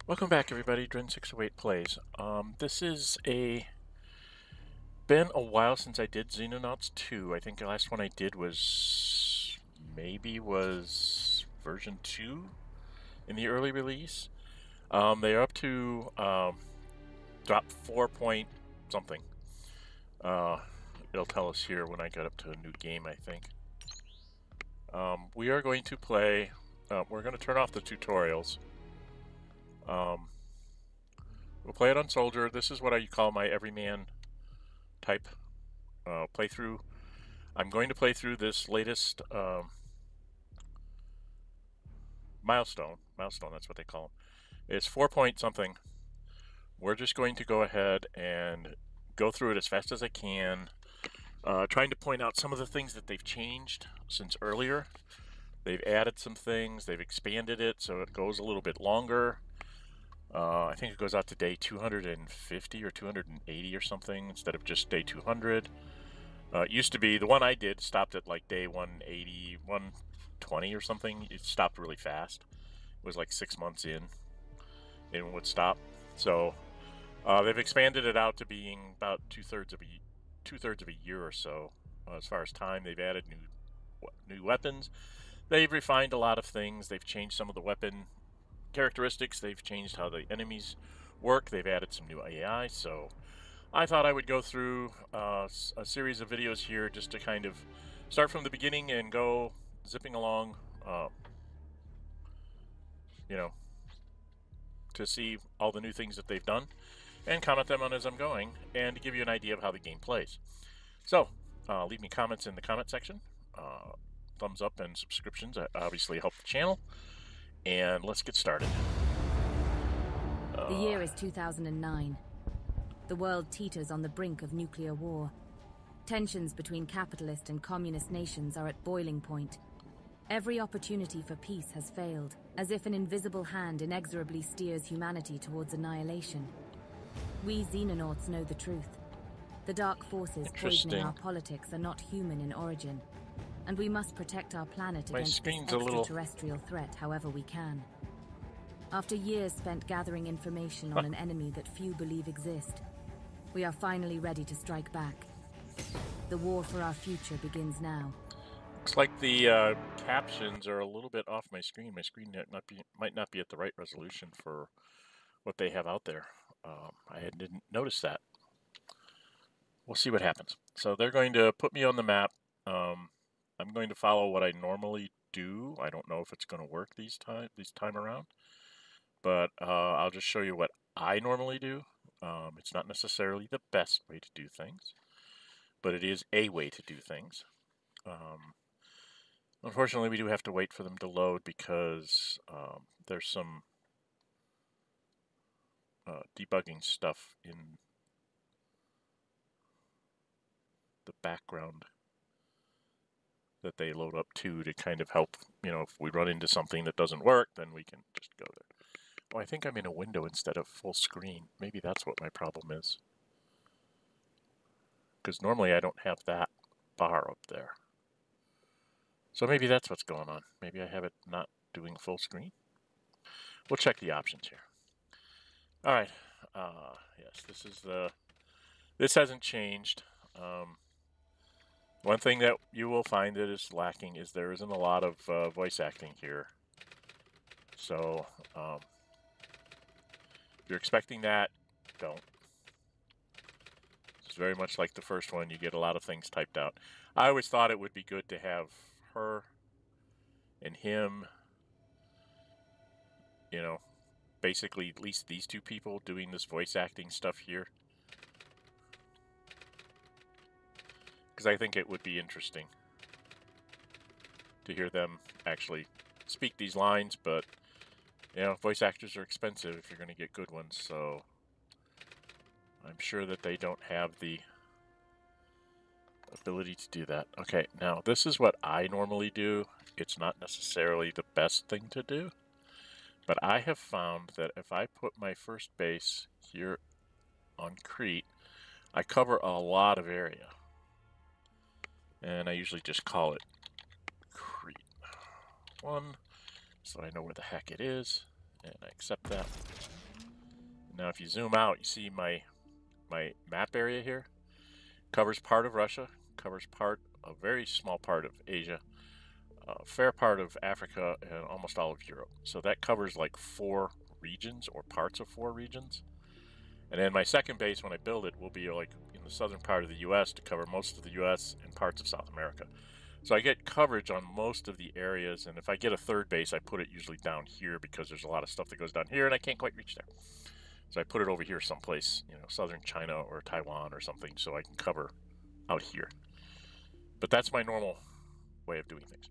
Welcome back, everybody. Dren608 plays. This is been a while since I did Xenonauts 2. I think the last one I did was version 2 in the early release. They're up to drop 4 point something. It'll tell us here when I get up to a new game, I think. We are going to play. We're going to turn off the tutorials. We'll play it on Soldier. This is what I call my everyman type playthrough. I'm going to play through this latest Milestone. Milestone, that's what they call them. It's 4 point something. We're just going to go ahead and go through it as fast as I can, trying to point out some of the things that they've changed since earlier. They've added some things. They've expanded it so it goes a little bit longer. I think it goes out to day 250 or 280 or something instead of just day 200. It used to be, the one I did stopped at like day 180, 120 or something. It stopped really fast. It was like 6 months in, and it would stop. So they've expanded it out to being about two-thirds of a year or so. As far as time, they've added new weapons. They've refined a lot of things. They've changed some of the weapon characteristics. They've changed how the enemies work. They've added some new AI. So I thought I would go through a series of videos here just to kind of start from the beginning and go zipping along, you know, to see all the new things that they've done and comment them on as I'm going and to give you an idea of how the game plays. So leave me comments in the comment section. Thumbs up and subscriptions obviously help the channel. And let's get started. The year is 2009. The world teeters on the brink of nuclear war. Tensions between capitalist and communist nations are at boiling point. Every opportunity for peace has failed, as if an invisible hand inexorably steers humanity towards annihilation. We Xenonauts know the truth. The dark forces poisoning our politics are not human in origin, and we must protect our planet against this extraterrestrial threat however we can. After years spent gathering information on an enemy that few believe exist, we are finally ready to strike back. The war for our future begins now. Looks like the captions are a little bit off my screen. My screen might not be at the right resolution for what they have out there. I didn't notice that. We'll see what happens. So they're going to put me on the map. I'm going to follow what I normally do. I don't know if it's going to work this time around, but I'll just show you what I normally do. It's not necessarily the best way to do things, but it is a way to do things. Unfortunately, we do have to wait for them to load because there's some debugging stuff in the background that they load up to kind of help, if we run into something that doesn't work, then we can just go there. Oh, I think I'm in a window instead of full screen. Maybe that's what my problem is. Because normally I don't have that bar up there. So maybe that's what's going on. Maybe I have it not doing full screen. We'll check the options here. All right. Yes, this hasn't changed. One thing that you will find that is lacking is there isn't a lot of voice acting here. So if you're expecting that, don't. It's very much like the first one. You get a lot of things typed out. I always thought it would be good to have her and him, basically at least these two people doing this voice acting stuff here. Because I think it would be interesting to hear them actually speak these lines, but voice actors are expensive if you're going to get good ones, so I'm sure that they don't have the ability to do that. Okay, now this is what I normally do. It's not necessarily the best thing to do, but I have found that if I put my first base here on Crete, I cover a lot of area. And I usually just call it Crete 1, so I know where the heck it is. and I accept that. Now if you zoom out, you see my map area here. Covers part of Russia, covers a very small part of Asia, a fair part of Africa, and almost all of Europe. So that covers like 4 regions or parts of 4 regions. And then my second base, when I build it, will be like in the southern part of the U.S. to cover most of the U.S. and parts of South America. So I get coverage on most of the areas, and if I get a third base, I put it usually down here because there's a lot of stuff that goes down here and I can't quite reach there. So I put it over here someplace, you know, southern China or Taiwan or something, so I can cover out here. But that's my normal way of doing things.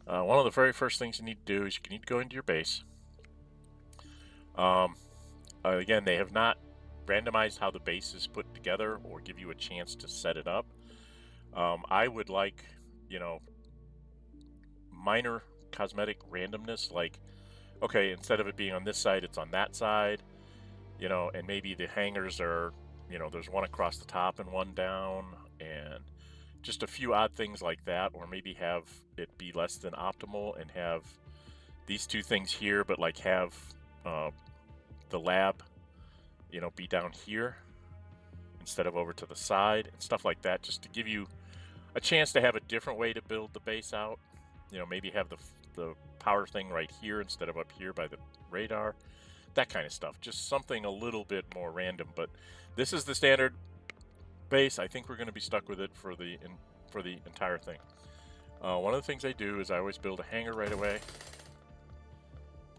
One of the very first things you need to do is you need to go into your base. Again, they have not randomized how the base is put together or give you a chance to set it up. I would like, you know, minor cosmetic randomness, like, okay, instead of it being on this side, it's on that side, you know, and maybe the hangars are, you know, there's one across the top and one down, and just a few odd things like that, or maybe have it be less than optimal and have these 2 things here, but like have the lab, you know, be down here instead of over to the side and stuff like that, just to give you a chance to have a different way to build the base out. You know, maybe have the power thing right here instead of up here by the radar, that kind of stuff. Just something a little bit more random. But this is the standard base. I think we're going to be stuck with it for the entire thing. One of the things I do is I always build a hangar right away.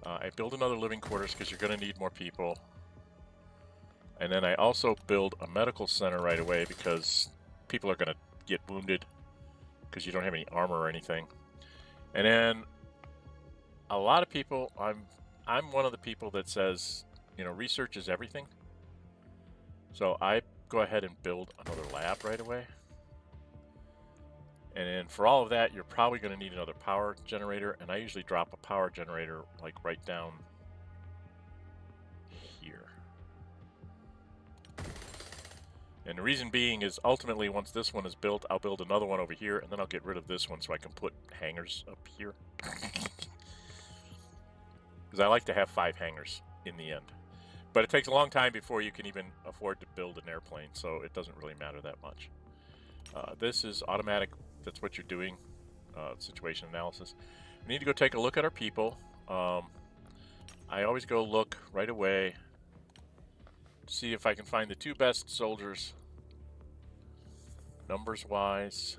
I build another living quarters because you're going to need more people. And then I also build a medical center right away because people are going to get wounded because you don't have any armor or anything. And then a lot of people, I'm one of the people that says, you know, research is everything. So I go ahead and build another lab right away. And then for all of that, you're probably going to need another power generator, and I usually drop a power generator like right down here. And the reason being is ultimately once this one is built, I'll build another one over here, and then I'll get rid of this one so I can put hangars up here. Because I like to have 5 hangars in the end. But it takes a long time before you can even afford to build an airplane, so it doesn't really matter that much. This is automatic. That's what you're doing. Situation analysis. We need to go take a look at our people. I always go look right away to see if I can find the 2 best soldiers numbers wise.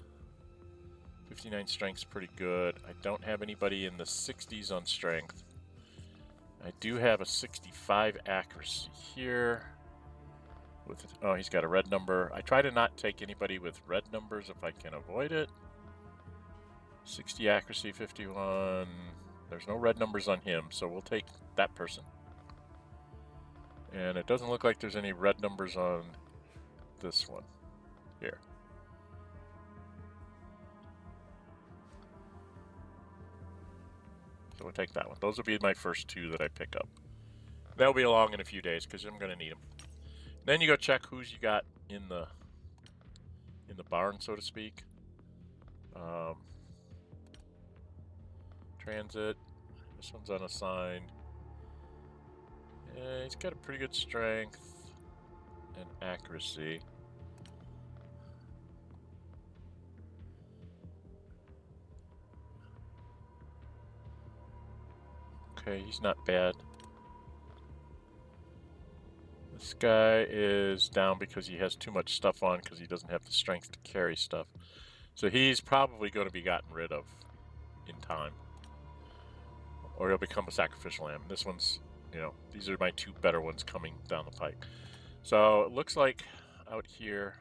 59 strength's pretty good. I don't have anybody in the 60s on strength. I do have a 65 accuracy here. Oh, he's got a red number. I try to not take anybody with red numbers if I can avoid it. 60 accuracy, 51. There's no red numbers on him, so we'll take that person. And it doesn't look like there's any red numbers on this one here. So we'll take that one. Those will be my first 2 that I pick up. They'll be along in a few days because I'm going to need them. Then you go check who's you got in the barn, so to speak. Transit. This one's unassigned. Yeah, he's got a pretty good strength and accuracy. Okay, he's not bad. This guy is down because he has too much stuff on because he doesn't have the strength to carry stuff. So he's probably going to be gotten rid of in time. Or he'll become a sacrificial lamb. This one's, you know, these are my 2 better ones coming down the pike. So it looks like out here,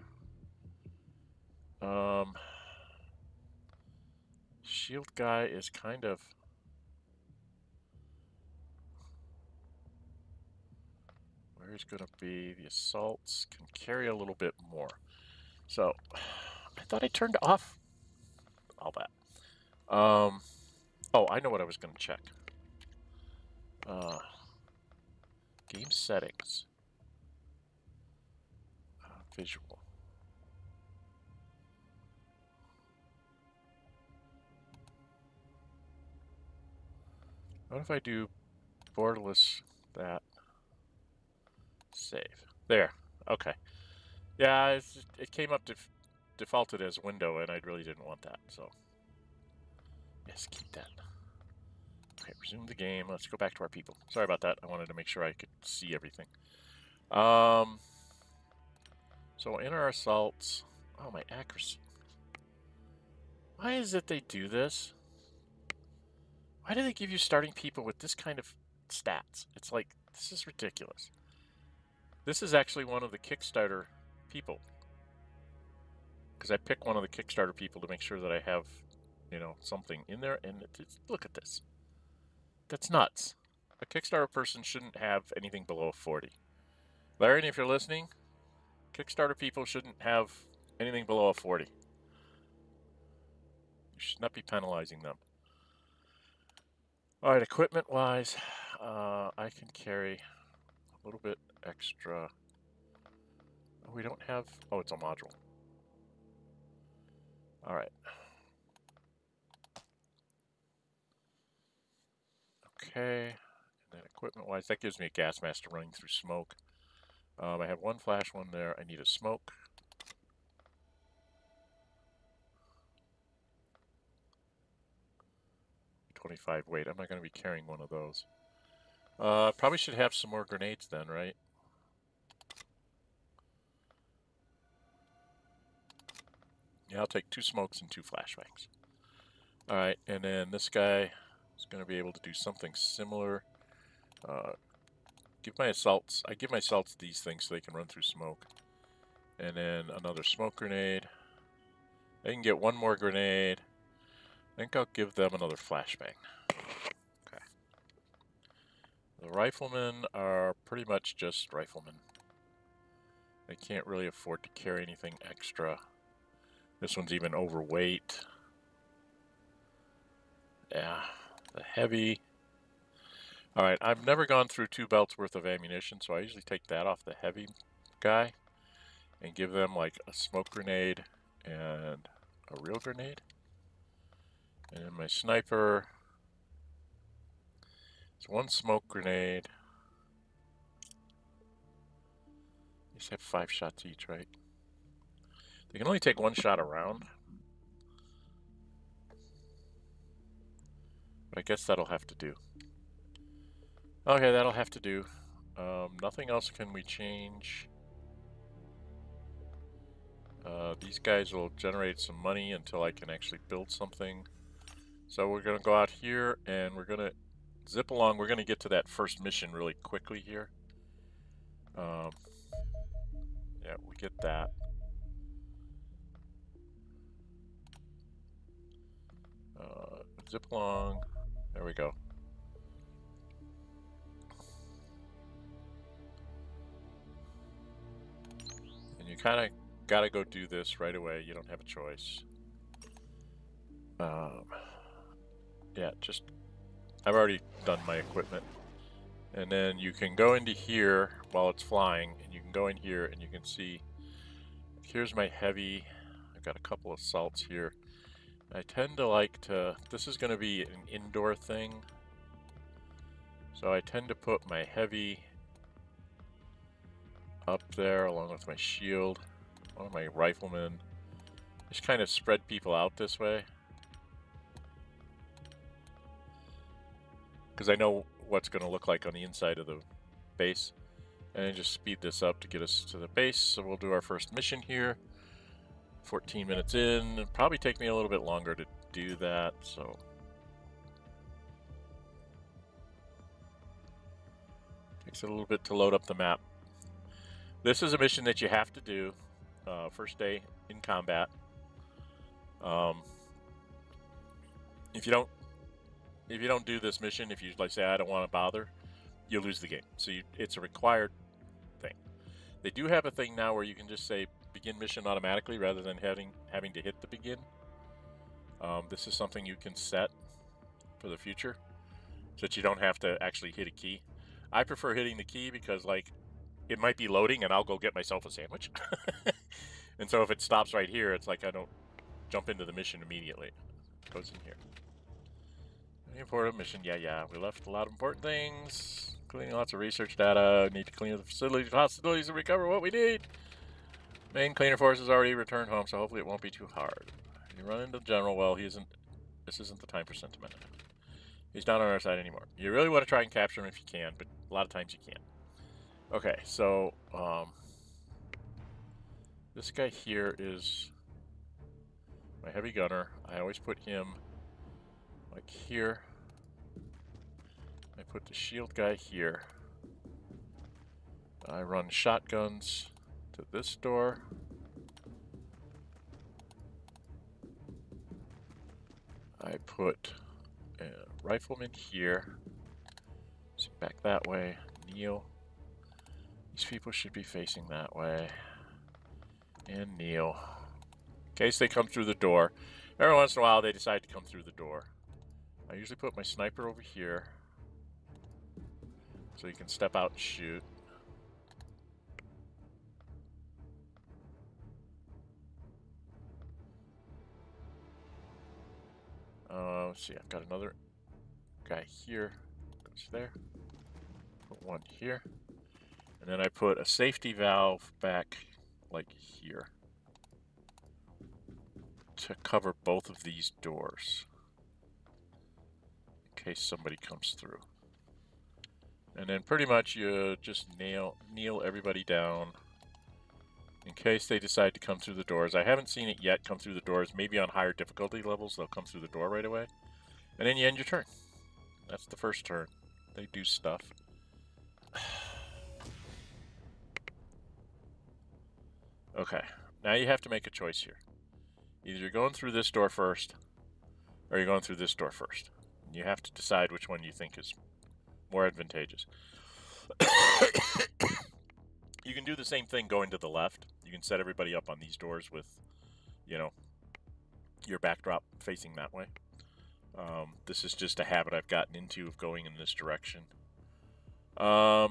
shield guy is kind of, where he's going to be. The assaults can carry a little bit more. So I thought I turned off all that. Oh, I know what I was going to check. Game settings. Visual. What if I do borderless that. Save. There. Okay. Yeah, it came up defaulted as window, and I really didn't want that, so. Yes, keep that. Okay, resume the game. Let's go back to our people. Sorry about that. I wanted to make sure I could see everything. So in our assaults, oh, my accuracy. Why is it they do this? Why do they give you starting people with this kind of stats? It's like, this is ridiculous. This is actually one of the Kickstarter people. Because I pick one of the Kickstarter people to make sure that I have, you know, something in there. And look at this. That's nuts. A Kickstarter person shouldn't have anything below a 40. Larry, if you're listening, Kickstarter people shouldn't have anything below a 40. You should not be penalizing them. All right, equipment-wise, I can carry a little bit extra. Oh, we don't have... Oh, it's a module. All right. Okay. And then equipment-wise, that gives me a gas mask running through smoke. I have one flash, one there. I need a smoke. .25 weight. I'm not going to be carrying one of those. Probably should have some more grenades then, right? Yeah, I'll take 2 smokes and 2 flashbangs. Alright, and then this guy is going to be able to do something similar. I give my assaults these things so they can run through smoke. And then another smoke grenade. I can get one more grenade. I think I'll give them another flashbang. Okay. The riflemen are pretty much just riflemen. They can't really afford to carry anything extra. This one's even overweight. Yeah, the heavy. Alright, I've never gone through 2 belts worth of ammunition, so I usually take that off the heavy guy and give them like a smoke grenade and a real grenade. And then my sniper, it's 1 smoke grenade. These have 5 shots each, right? They can only take 1 shot around. But I guess that'll have to do. Okay, that'll have to do. Nothing else can we change. These guys will generate some money until I can actually build something. So we're going to go out here and we're going to zip along. We're going to get to that first mission really quickly here. Yeah, we get that. Zip along. There we go. And you kind of got to go do this right away. You don't have a choice. Yeah, just... I've already done my equipment. And then you can go into here while it's flying, and you can go in here and you can see, here's my heavy. I've got a couple of assaults here. I tend to like to, this is going to be an indoor thing. So I tend to put my heavy up there along with my shield. One of my riflemen. Just kind of spread people out this way. Because I know what's going to look like on the inside of the base. And then just speed this up to get us to the base. So we'll do our first mission here. 14 minutes in. It'll probably take me a little bit longer to do that, so... Takes a little bit to load up the map. This is a mission that you have to do. First day in combat. If you don't do this mission, if you like say I don't want to bother, you lose the game. So it's a required thing. They do have a thing now where you can just say begin mission automatically rather than having to hit the begin. This is something you can set for the future so that you don't have to actually hit a key. I prefer hitting the key because like it might be loading and I'll go get myself a sandwich. And so if it stops right here, it's like I don't jump into the mission immediately. It goes in here. Important mission. Yeah. We left a lot of important things. Cleaning lots of research data. Need to clean the facilities, possibilities, and recover what we need. Main cleaner force has already returned home, so hopefully it won't be too hard. You run into the general. Well, he isn't. This isn't the time for sentiment. He's not on our side anymore. You really want to try and capture him if you can, but a lot of times you can't. Okay, so this guy here is my heavy gunner. I always put him like here. I put the shield guy here. I run shotguns to this door. I put a rifleman here. So back that way. Kneel. These people should be facing that way. And kneel. In case they come through the door. Every once in a while they decide to come through the door. I usually put my sniper over here. So you can step out and shoot. Let's see, I've got another guy here. Goes there. Put one here. And then I put a safety valve back like here to cover both of these doors in case somebody comes through. And then pretty much you just kneel everybody down in case they decide to come through the doors. I haven't seen it yet come through the doors. Maybe on higher difficulty levels they'll come through the door right away. And then you end your turn. That's the first turn. They do stuff. Okay, now you have to make a choice here. Either you're going through this door first, or you're going through this door first. You have to decide which one you think is more advantageous. You can do the same thing going to the left. You can set everybody up on these doors with, you know, your backdrop facing that way. This is just a habit I've gotten into of going in this direction. I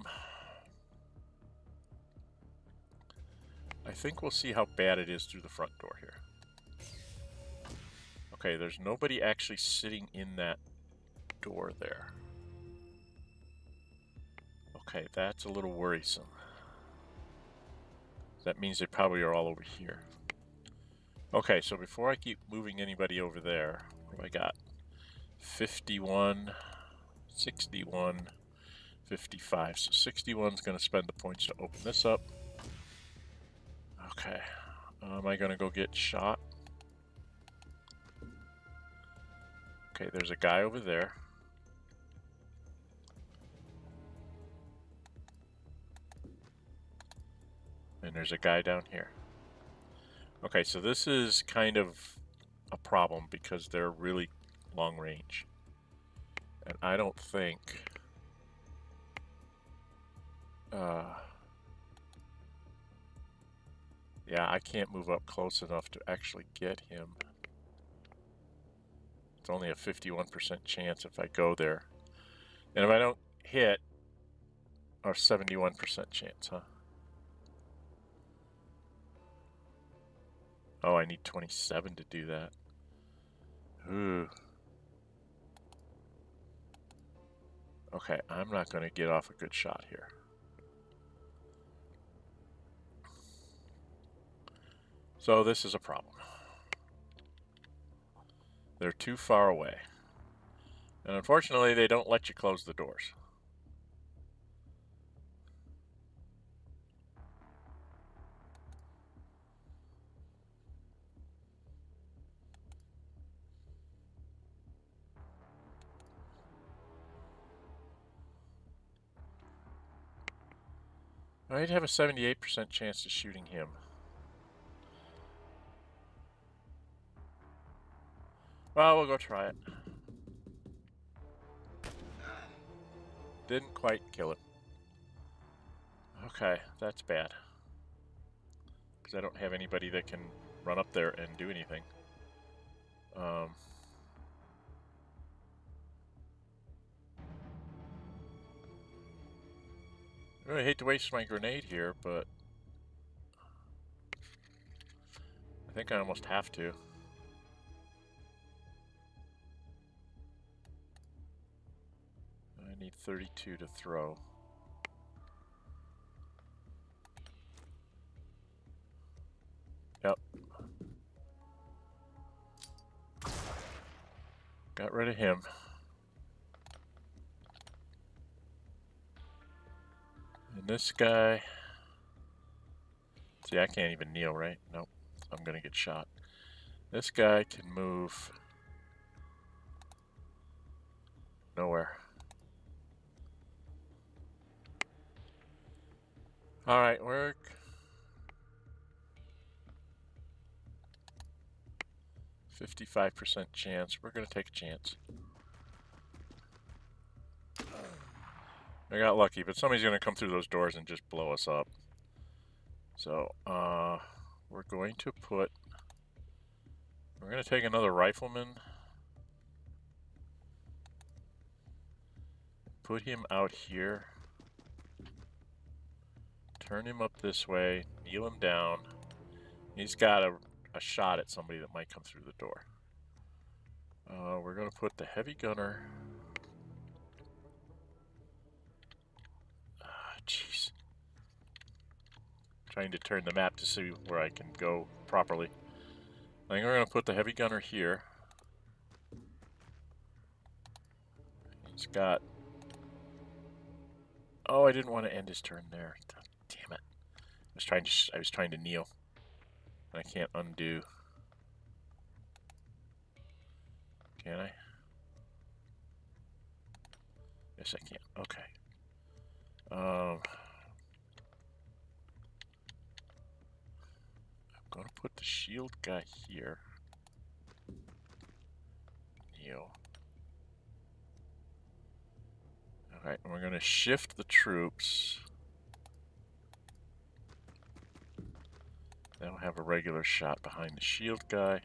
think we'll see how bad it is through the front door here. Okay, there's nobody actually sitting in that door there. Okay, that's a little worrisome. That means they probably are all over here. Okay, so before I keep moving anybody over there, what have I got? 51, 61, 55. So 61's going to spend the points to open this up. Okay. Am I going to go get shot? Okay, there's a guy over there. And there's a guy down here. Okay, so this is kind of a problem because they're really long range. And I don't think... yeah, I can't move up close enough to actually get him. It's only a 51% chance if I go there. And if I don't hit, or 71% chance, huh? Oh, I need 27 to do that. Ooh. Okay, I'm not going to get off a good shot here. So this is a problem. They're too far away. And unfortunately, they don't let you close the doors. I'd have a 78% chance of shooting him. Well, we'll go try it. Didn't quite kill him. Okay, that's bad. Because I don't have anybody that can run up there and do anything. I really hate to waste my grenade here, but I think I almost have to. need 32 to throw. Yep. Got rid of him. And this guy... See, I can't even kneel, right? Nope. I'm gonna get shot. This guy can move... nowhere. Alright, work. 55% chance. We're gonna take a chance. I got lucky, but somebody's gonna come through those doors and just blow us up. So, we're going to put... We're gonna take another rifleman. Put him out here. Turn him up this way. Kneel him down. He's got a shot at somebody that might come through the door. We're going to put the heavy gunner. Jeez. Trying to turn the map to see where I can go properly. I think we're going to put the heavy gunner here. He's got... Oh, I didn't want to end his turn there. Damn it. I was trying to kneel. I can't undo. Can I? Yes, I can. Okay. I'm going to put the shield guy here. Kneel. Alright, and we're going to shift the troops. They'll have a regular shot behind the shield guy.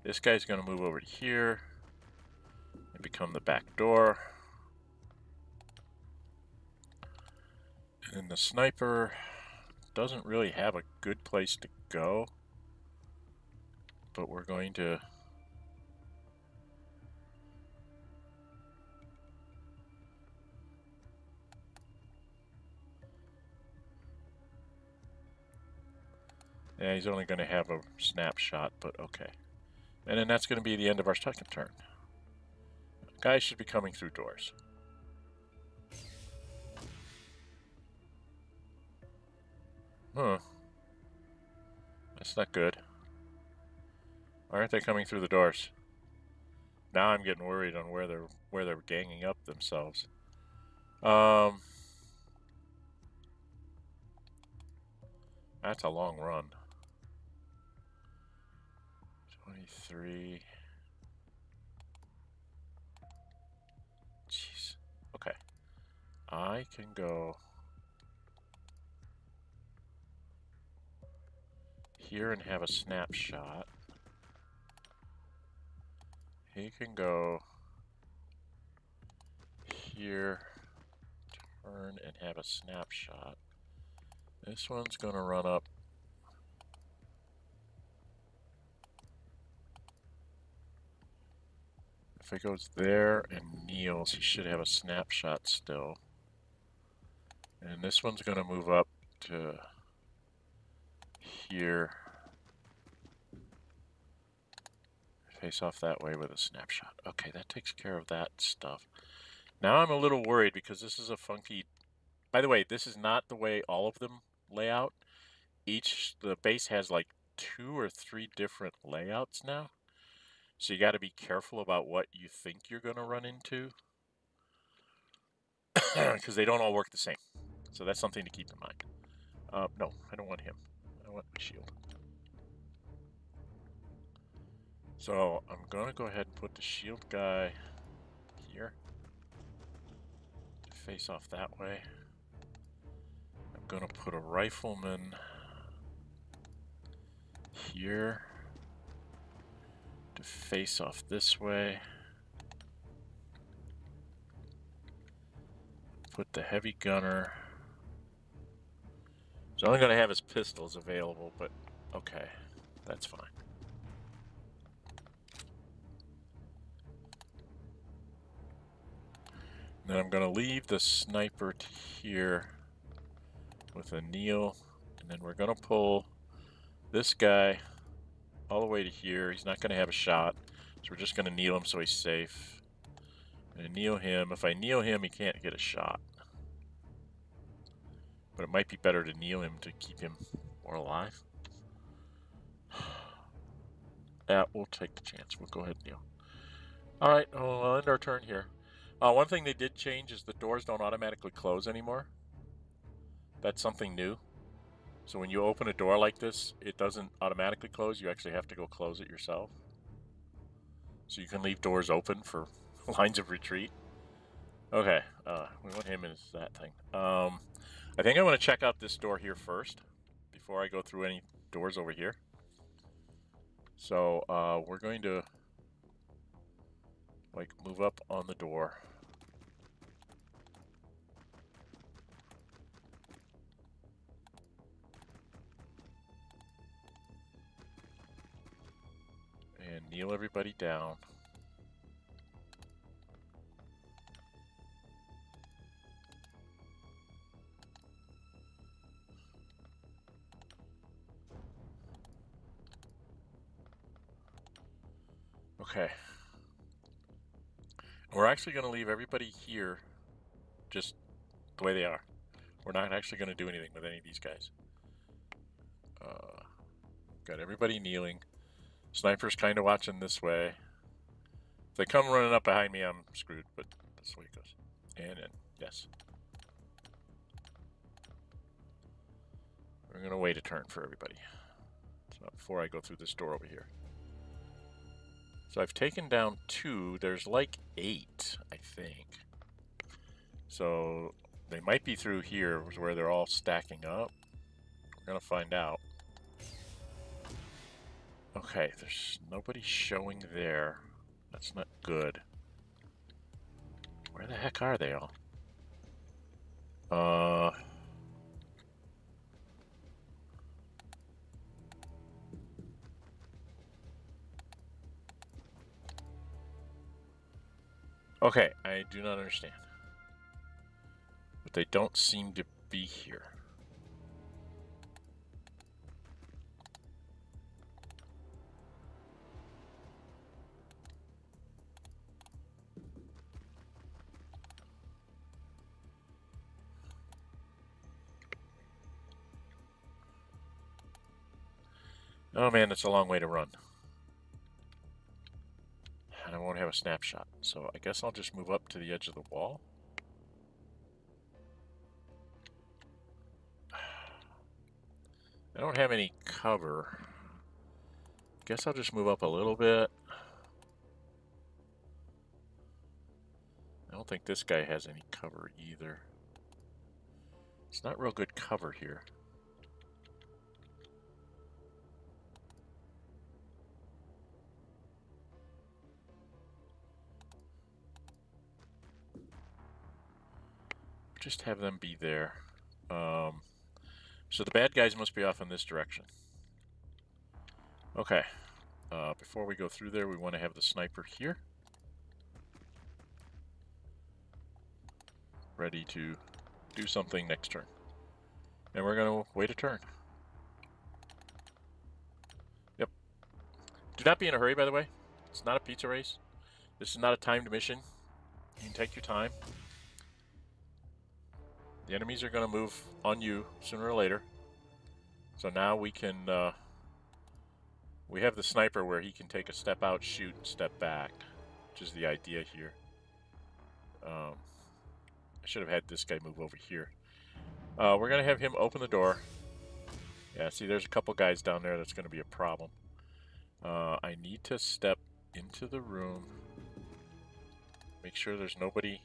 This guy's going to move over to here and become the back door. And the sniper doesn't really have a good place to go, but we're going to... Yeah, he's only going to have a snapshot, but okay. And then that's going to be the end of our second turn. Guys should be coming through doors. Huh. That's not good. Why aren't they coming through the doors? Now I'm getting worried on where they're ganging up themselves. That's a long run. 23. Jeez. Okay. I can go here and have a snapshot. He can go here, turn and have a snapshot. This one's going to run up. If he goes there and kneels, he should have a snapshot still. And this one's going to move up to here. Face off that way with a snapshot. Okay, that takes care of that stuff. Now I'm a little worried because this is a funky... By the way, this is not the way all of them lay out. The base has like 2 or 3 different layouts now. So you got to be careful about what you think you're going to run into. Because they don't all work the same. So that's something to keep in mind. No, I don't want him. I want my shield. So I'm going to go ahead and put the shield guy here. To face off that way. I'm going to put a rifleman here. To face off this way. Put the heavy gunner. He's only going to have his pistols available, but okay, that's fine. Then I'm going to leave the sniper here with a kneel, and then we're going to pull this guy all the way to here. He's not going to have a shot, so we're just going to kneel him so he's safe. And kneel him. If I kneel him, he can't get a shot. But it might be better to kneel him to keep him more alive. Yeah, we'll take the chance. We'll go ahead and kneel. Alright, we'll end our turn here. One thing they did change is the doors don't automatically close anymore. That's something new. So when you open a door like this, it doesn't automatically close. You actually have to go close it yourself. So you can leave doors open for lines of retreat. Okay, we want him as that thing. I think I want to check out this door here first before I go through any doors over here. So we're going to like move up on the door. And kneel everybody down. Okay. We're actually going to leave everybody here just the way they are. We're not actually going to do anything with any of these guys. Got everybody kneeling. Sniper's kind of watching this way. If they come running up behind me, I'm screwed, but that's the way it goes. And in. Yes. We're going to wait a turn for everybody. So before I go through this door over here. So I've taken down 2. There's like 8, I think. So they might be through here where they're all stacking up. We're going to find out. Okay, there's nobody showing there. That's not good. Where the heck are they all? Okay, I do not understand. But they don't seem to be here. Oh man, it's a long way to run. And I won't have a snapshot, so I guess I'll just move up to the edge of the wall. I don't have any cover. Guess I'll just move up a little bit. I don't think this guy has any cover either. It's not real good cover here. Just have them be there. So the bad guys must be off in this direction. Okay. Before we go through there, we want to have the sniper here. Ready to do something next turn. And we're going to wait a turn. Yep. Do not be in a hurry, by the way. It's not a pizza race. This is not a timed mission. You can take your time. The enemies are going to move on you sooner or later. So now we can... we have the sniper where he can take a step out, shoot, and step back. Which is the idea here. I should have had this guy move over here. We're going to have him open the door. Yeah, see, there's a couple guys down there that's going to be a problem. I need to step into the room. Make sure there's nobody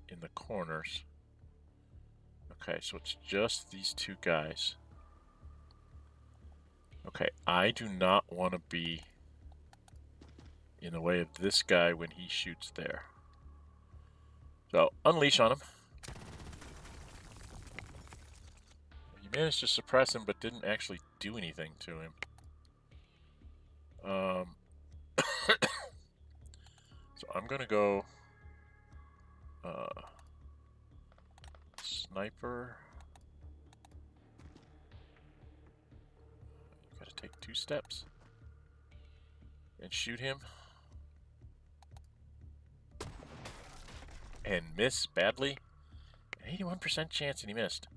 in the corners. Okay, so it's just these 2 guys. Okay, I do not want to be in the way of this guy when he shoots there. So, unleash on him. You managed to suppress him, but didn't actually do anything to him. So I'm going to go sniper. You gotta take 2 steps and shoot him. And miss badly. An 81% chance and he missed.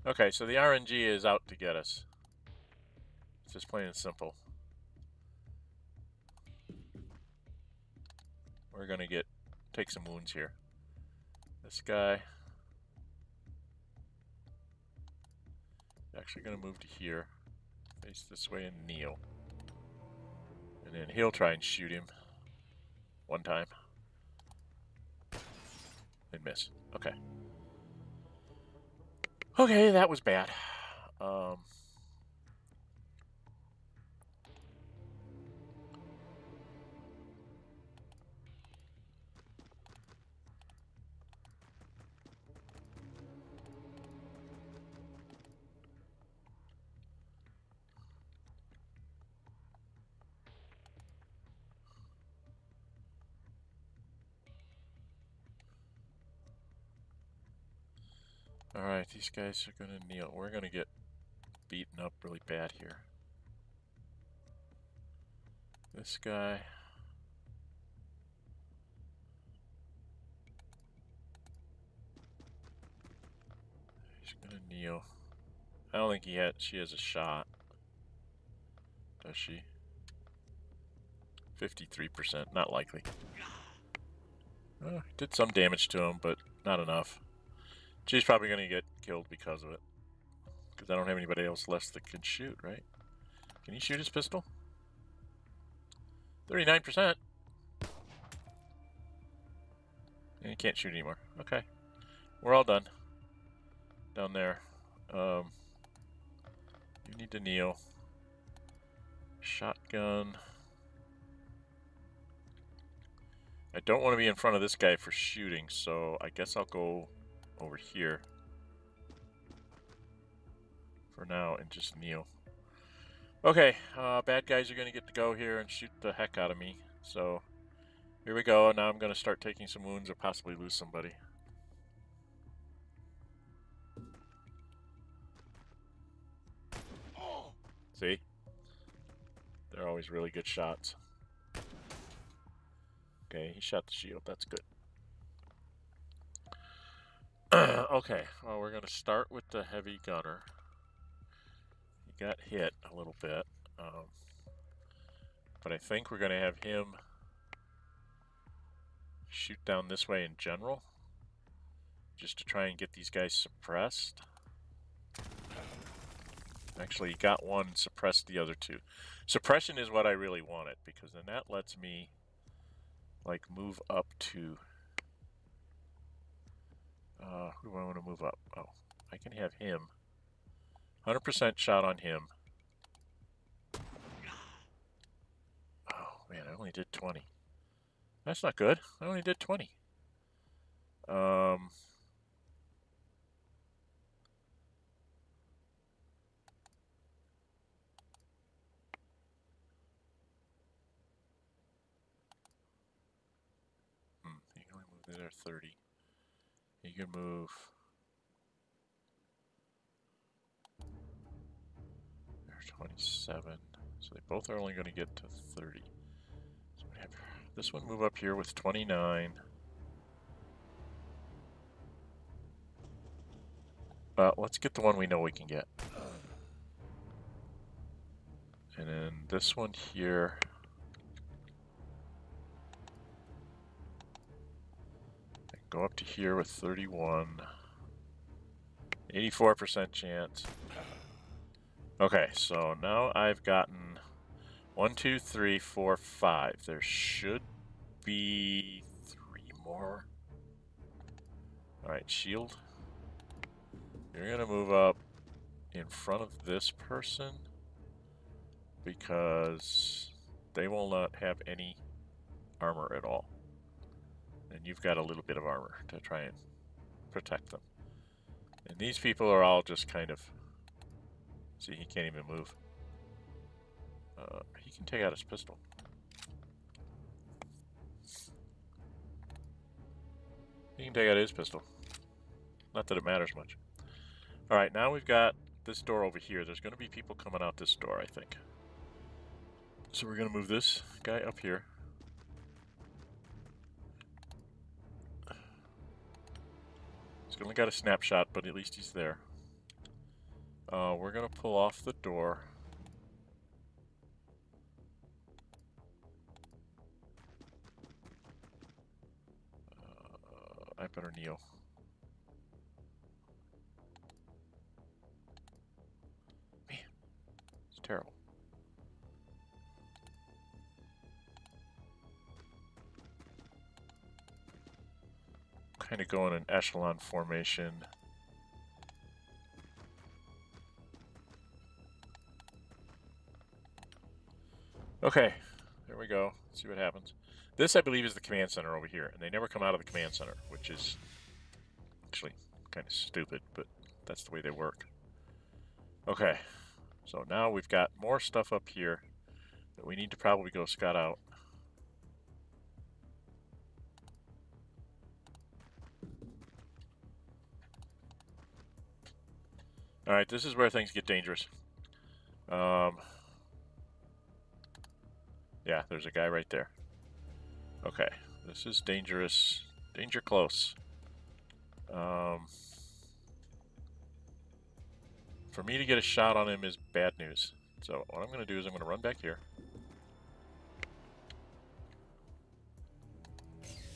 Okay, so the RNG is out to get us. It's just plain and simple. We're gonna take some wounds here. This guy is actually gonna move to here. Face this way and kneel. And then he'll try and shoot him. One time. And miss. Okay. Okay, that was bad. Alright, these guys are gonna kneel. We're gonna get beaten up really bad here. This guy. He's gonna kneel. I don't think she has a shot. Does she? 53%, not likely. Did some damage to him, but not enough. She's probably gonna get killed because of it. Because I don't have anybody else left that can shoot, right? Can he shoot his pistol? 39%. And he can't shoot anymore. Okay. We're all done. Down there. You need to kneel. Shotgun. I don't want to be in front of this guy for shooting, so I guess I'll go over here for now and just kneel. Okay, bad guys are going to get to go here and shoot the heck out of me. So here we go. Now I'm going to start taking some wounds or possibly lose somebody. See? They're always really good shots. Okay, he shot the shield. That's good. Okay, well, we're going to start with the heavy gunner. He got hit a little bit. But I think we're going to have him shoot down this way in general. Just to try and get these guys suppressed. Actually, he got one, suppressed the other two. Suppression is what I really wanted, because then that lets me, like, move up to... who do I want to move up? Oh, I can have him. 100% shot on him. Oh, man, I only did 20. That's not good. I only did 20. He can only move there 30. He can move... There's 27. So they both are only going to get to 30. So we have this one move up here with 29. Let's get the one we know we can get. And then this one here. I can go up to here with 31. 84% chance. Okay, so now I've gotten 1, 2, 3, 4, 5. There should be 3 more. Alright, shield. You're gonna move up in front of this person because they will not have any armor at all. And you've got a little bit of armor to try and protect them. And these people are all just kind of... See, he can't even move. He can take out his pistol. He can take out his pistol. Not that it matters much. Alright, now we've got this door over here. There's going to be people coming out this door, I think. So we're going to move this guy up here. He's only got a snapshot, but at least he's there. We're going to pull off the door. I better kneel. Man, it's terrible. Kind of go in an echelon formation. Okay, there we go. Let's see what happens. This, I believe, is the command center over here, and they never come out of the command center, which is actually kind of stupid, but that's the way they work. Okay, so now we've got more stuff up here that we need to probably go scout out. Alright, this is where things get dangerous. Yeah, there's a guy right there. Okay, this is dangerous. Danger close. For me to get a shot on him is bad news. So what I'm going to do is I'm going to run back here.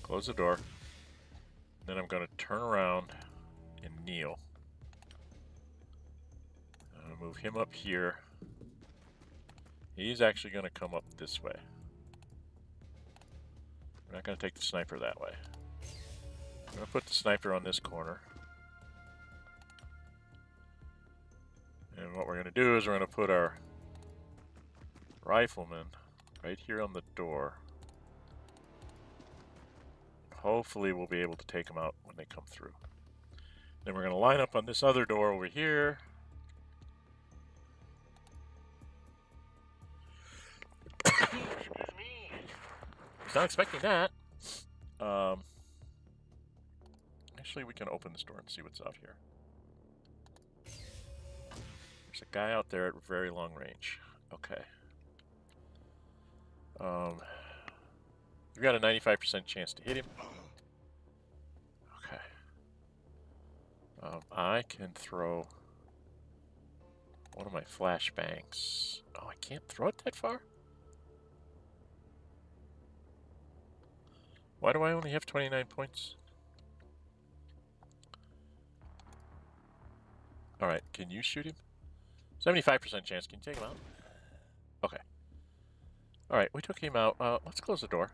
Close the door. Then I'm going to turn around and kneel. I'm going to move him up here. He's actually going to come up this way. We're not going to take the sniper that way. I'm going to put the sniper on this corner. And what we're going to do is we're going to put our rifleman right here on the door. Hopefully we'll be able to take them out when they come through. Then we're going to line up on this other door over here. Excuse me. I was not expecting that. Actually, we can open this door and see what's out here. There's a guy out there at very long range. Okay. You've got a 95% chance to hit him. Okay. I can throw one of my flashbangs. Oh, I can't throw it that far? Why do I only have 29 points? Alright, can you shoot him? 75% chance. Can you take him out? Okay. Alright, we took him out. Let's close the door.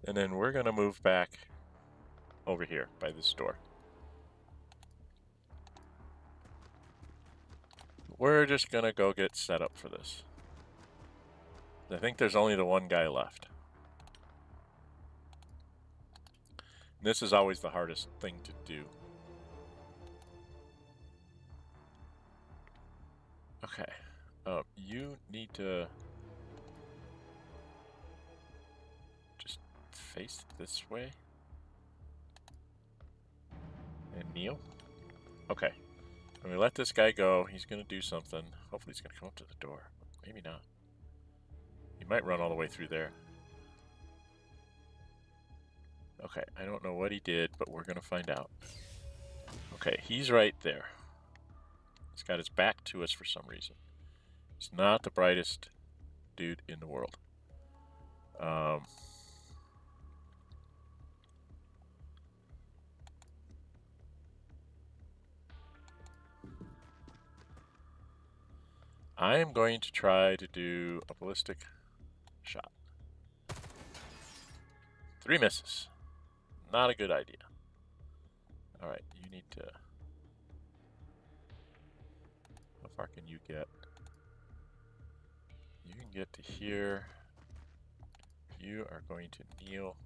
And then we're going to move back over here by this door. We're just going to go get set up for this. I think there's only the one guy left. This is always the hardest thing to do. Okay. You need to just face this way. And kneel. Okay. When we let this guy go, he's going to do something. Hopefully he's going to come up to the door. Maybe not. He might run all the way through there. Okay, I don't know what he did, but we're going to find out. Okay, he's right there. He's got his back to us for some reason. He's not the brightest dude in the world. I am going to try to do a ballistic shot. 3 misses. Not a good idea. Alright, you need to... How far can you get? You can get to here. You are going to kneel.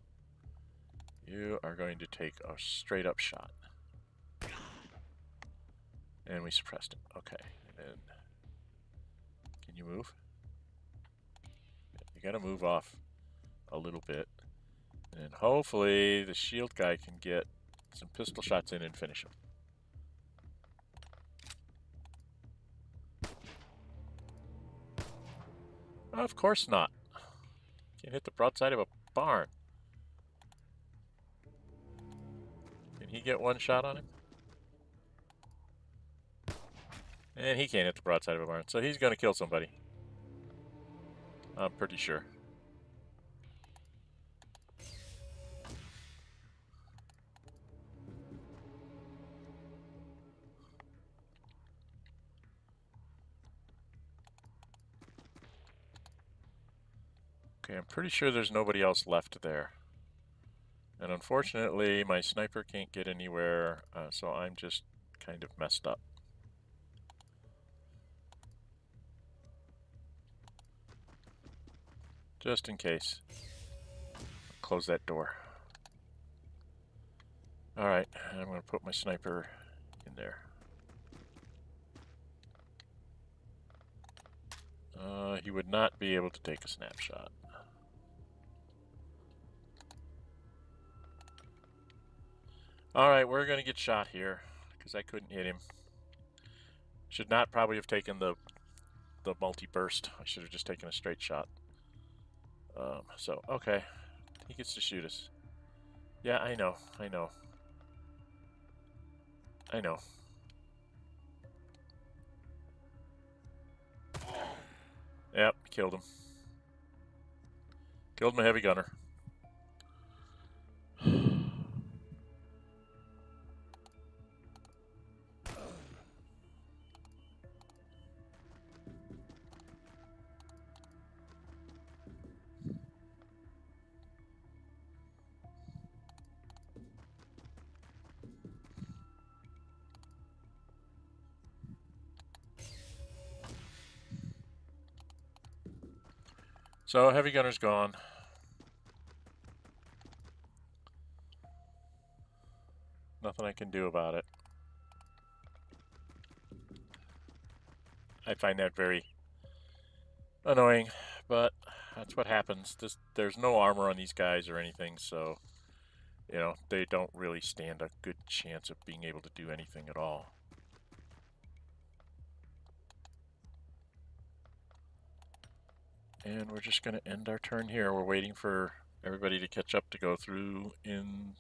You are going to take a straight up shot. And we suppressed him. Okay, and then... Can you move? You gotta move off a little bit. And hopefully the shield guy can get some pistol shots in and finish him. Of course not. Can't hit the broadside of a barn. Can he get one shot on him? And he can't hit the broadside of a barn, so he's going to kill somebody. I'm pretty sure. Okay, I'm pretty sure there's nobody else left there. And unfortunately, my sniper can't get anywhere, so I'm just kind of messed up. Just in case. Close that door. Alright, I'm going to put my sniper in there. He would not be able to take a snapshot. Alright, we're going to get shot here, because I couldn't hit him. Should not probably have taken the multi-burst. I should have just taken a straight shot. So, okay. He gets to shoot us. Yeah, I know. I know. I know. Yep, killed him. Killed my heavy gunner. So, heavy gunner's gone. Nothing I can do about it. I find that very annoying, but that's what happens. There's no armor on these guys or anything, so, you know, they don't really stand a good chance of being able to do anything at all. And we're just going to end our turn here. We're waiting for everybody to catch up to go through in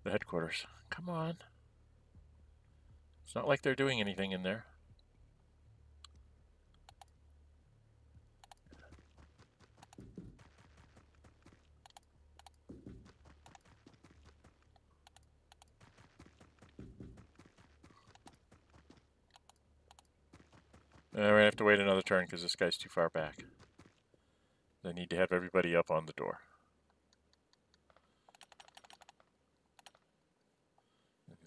the headquarters. Come on. It's not like they're doing anything in there. We're going to have to wait another turn because this guy's too far back. They need to have everybody up on the door.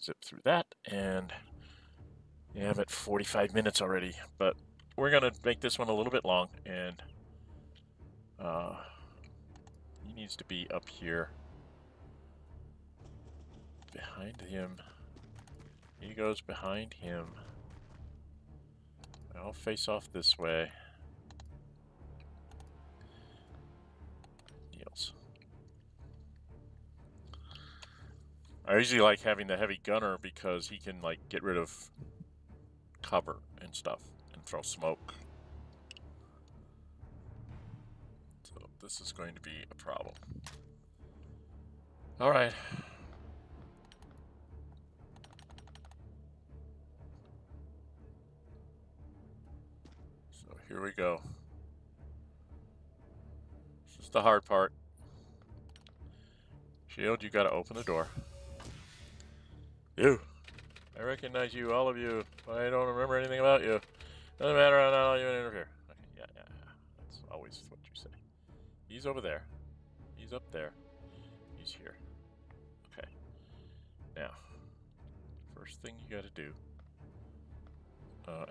Zip through that, and you have it 45 minutes already, but we're going to make this one a little bit long, and he needs to be up here behind him. He goes behind him. I'll face off this way. Niels. I usually like having the heavy gunner because he can like get rid of cover and stuff and throw smoke. So this is going to be a problem. All right. So here we go. This is the hard part. Shield, you gotta open the door. You. I recognize you, all of you, but I don't remember anything about you. Doesn't matter, I'm not even interfere. Okay, yeah. That's always what you say. He's over there. He's up there. He's here. Okay. Now, first thing you gotta do,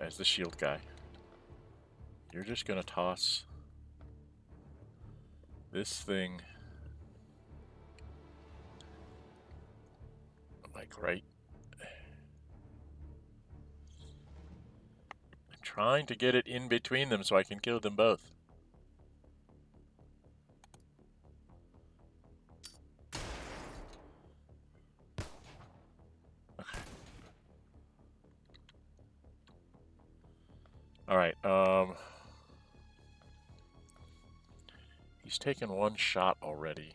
as the shield guy, you're just gonna toss this thing like right. I'm trying to get it in between them so I can kill them both. All right. He's taken one shot already.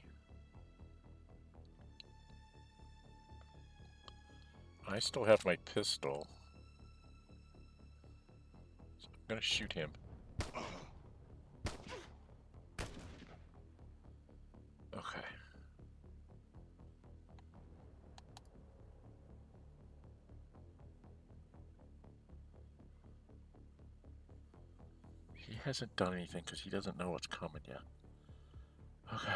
I still have my pistol. So I'm gonna shoot him. Okay. He hasn't done anything because he doesn't know what's coming yet. Okay.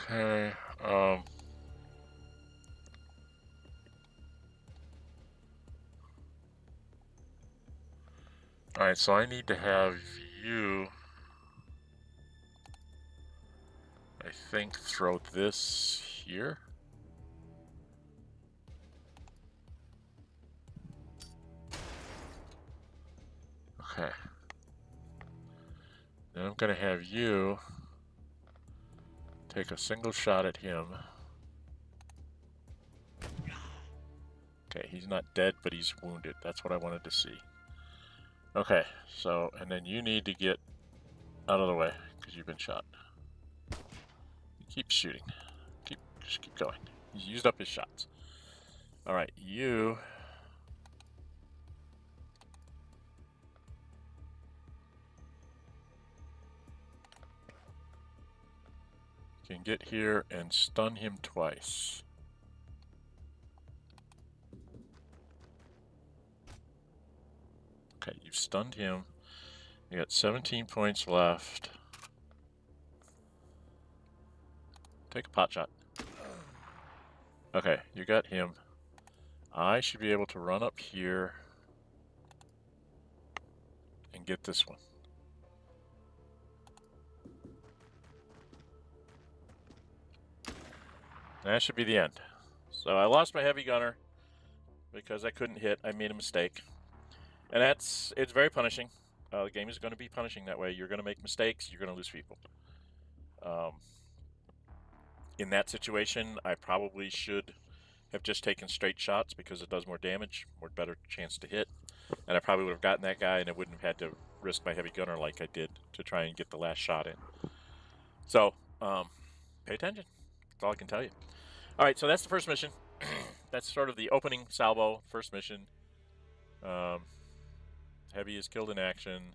Okay. Alright, so I need to have you, I think, throw this here. Okay. Then I'm gonna have you take a single shot at him. Okay, he's not dead, but he's wounded. That's what I wanted to see. Okay, so, and then you need to get out of the way, because you've been shot. Keep shooting. Just keep going. He's used up his shots. Alright, you... can get here and stun him twice. Okay, you've stunned him. You got 17 points left. Take a pot shot. Okay, you got him. I should be able to run up here and get this one. That should be the end. So I lost my heavy gunner because I couldn't hit. I made a mistake. And it's very punishing. The game is going to be punishing that way. You're going to make mistakes. You're going to lose people. In that situation, I probably should have just taken straight shots because it does more damage, more better chance to hit. And I probably would have gotten that guy and I wouldn't have had to risk my heavy gunner like I did to try and get the last shot in. So, pay attention. That's all I can tell you. All right, so that's the first mission. That's sort of the opening salvo, first mission. Heavy is killed in action.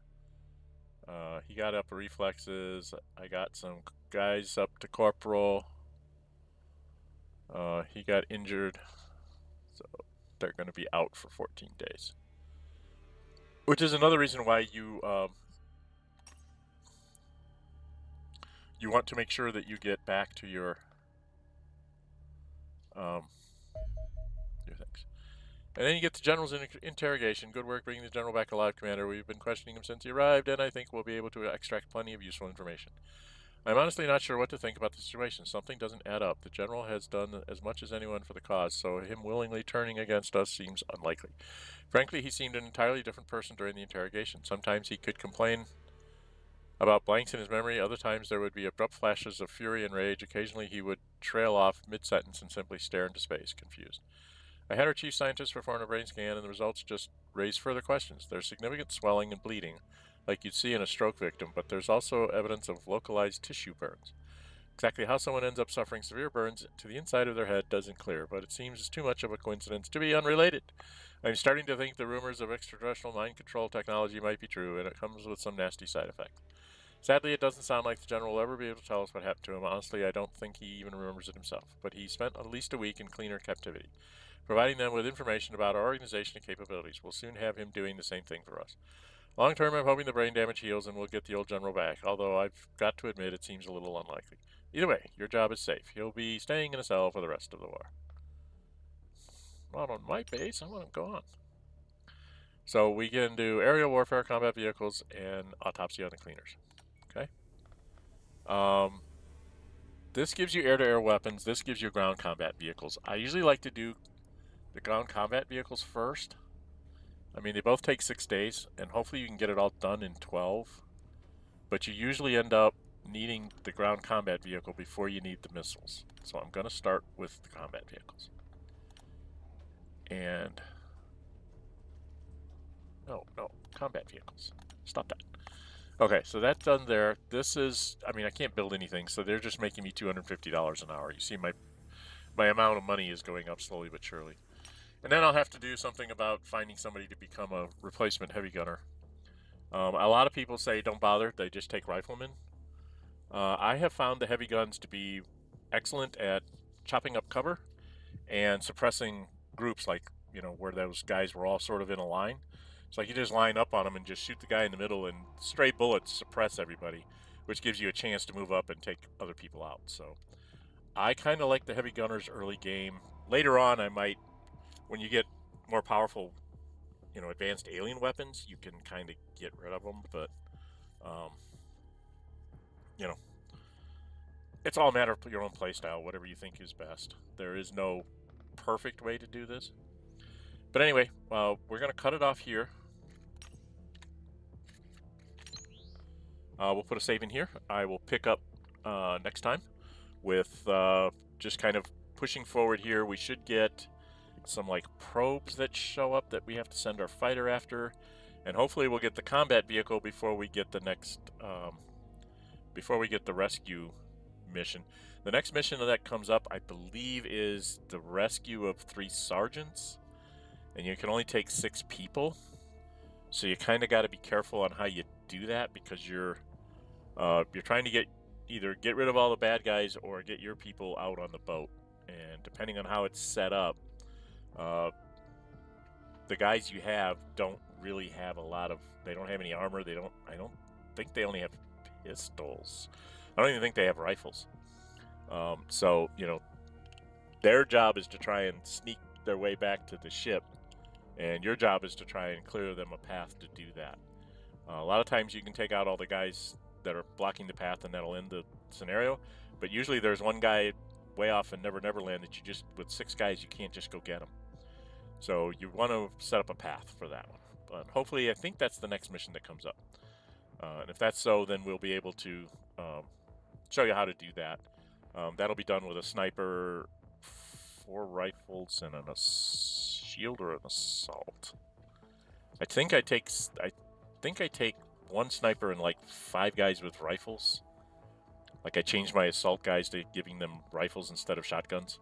He got up reflexes. I got some guys up to corporal. He got injured. So they're going to be out for 14 days. Which is another reason why you you want to make sure that you get back to your things. And then you get the general's interrogation. Good work bringing the general back alive, Commander. We've been questioning him since he arrived, and I think we'll be able to extract plenty of useful information. I'm honestly not sure what to think about the situation. Something doesn't add up. The general has done as much as anyone for the cause, so him willingly turning against us seems unlikely. Frankly, he seemed an entirely different person during the interrogation. Sometimes he could complain about blanks in his memory. Other times there would be abrupt flashes of fury and rage. Occasionally he would trail off mid-sentence and simply stare into space, confused. I had our chief scientist perform a brain scan, and the results just raised further questions. There's significant swelling and bleeding, like you'd see in a stroke victim, but there's also evidence of localized tissue burns. Exactly how someone ends up suffering severe burns to the inside of their head doesn't clear, but it seems too much of a coincidence to be unrelated. I'm starting to think the rumors of extraterrestrial mind control technology might be true, and it comes with some nasty side effects. Sadly, it doesn't sound like the general will ever be able to tell us what happened to him. Honestly, I don't think he even remembers it himself, but he spent at least a week in cleaner captivity. Providing them with information about our organization and capabilities. We'll soon have him doing the same thing for us. Long term, I'm hoping the brain damage heals and we'll get the old general back, although I've got to admit it seems a little unlikely. Either way, your job is safe. He'll be staying in a cell for the rest of the war. Not on my base. I want him gone. So we can do aerial warfare, combat vehicles, and autopsy on the cleaners. Okay? This gives you air-to-air weapons. This gives you ground combat vehicles. I usually like to do the ground combat vehicles first. I mean, they both take 6 days, and hopefully you can get it all done in 12. But you usually end up needing the ground combat vehicle before you need the missiles. So I'm going to start with the combat vehicles. And no, combat vehicles. Stop that. Okay, so that's done there. This is, I mean, I can't build anything, so they're just making me $250 an hour. You see, my amount of money is going up slowly but surely. And then I'll have to do something about finding somebody to become a replacement heavy gunner. A lot of people say don't bother, they just take riflemen. I have found the heavy guns to be excellent at chopping up cover and suppressing groups, like, you know, where those guys were all sort of in a line. It's like you just line up on them and just shoot the guy in the middle, and straight bullets suppress everybody, which gives you a chance to move up and take other people out. So I kind of like the heavy gunners early game. Later on, I might, when you get more powerful, you know, advanced alien weapons, you can kind of get rid of them. But, you know, it's all a matter of your own playstyle, whatever you think is best. There is no perfect way to do this. But anyway, we're going to cut it off here. We'll put a save in here. I will pick up next time with just kind of pushing forward here. We should get some like probes that show up that we have to send our fighter after, and hopefully we'll get the combat vehicle before we get the next before we get the rescue mission. The next mission that comes up, I believe, is the rescue of 3 sergeants, and you can only take 6 people, so you kind of got to be careful on how you do that, because you're trying to either get rid of all the bad guys or get your people out on the boat. And depending on how it's set up, the guys you have don't really have a lot of. They don't have any armor. I don't think they only have pistols. I don't even think they have rifles. So, you know, their job is to try and sneak their way back to the ship, and your job is to try and clear them a path to do that. A lot of times you can take out all the guys that are blocking the path, and that'll end the scenario. But usually there's one guy way off in Never Never Land that you just, with 6 guys, you can't just go get him. So you want to set up a path for that one. But hopefully, I think that's the next mission that comes up. And if that's so, then we'll be able to show you how to do that. That'll be done with a sniper, 4 rifles, and a shield or an assault. I think I take 1 sniper and like 5 guys with rifles. Like, I changed my assault guys to giving them rifles instead of shotguns.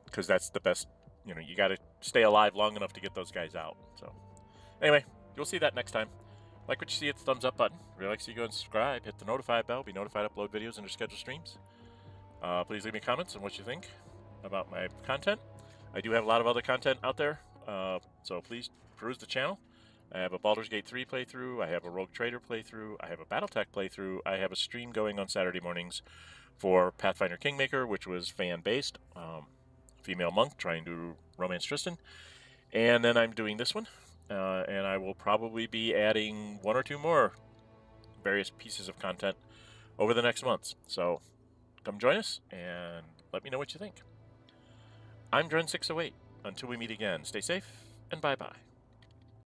Because that's the best, you know, you got to stay alive long enough to get those guys out. So anyway, you'll see that next time. Like what you see, hit the thumbs up button. Really like to see you go and subscribe. Hit the notify bell. Be notified to upload videos and to schedule streams. Please leave me comments on what you think about my content. I do have a lot of other content out there, so please peruse the channel. I have a Baldur's Gate 3 playthrough. I have a Rogue Trader playthrough. I have a Battletech playthrough. I have a stream going on Saturday mornings for Pathfinder Kingmaker, which was fan-based. Female monk trying to romance Tristan. And then I'm doing this one. And I will probably be adding 1 or 2 more various pieces of content over the next months. So come join us and let me know what you think. I'm Dren608. Until we meet again, stay safe and bye-bye.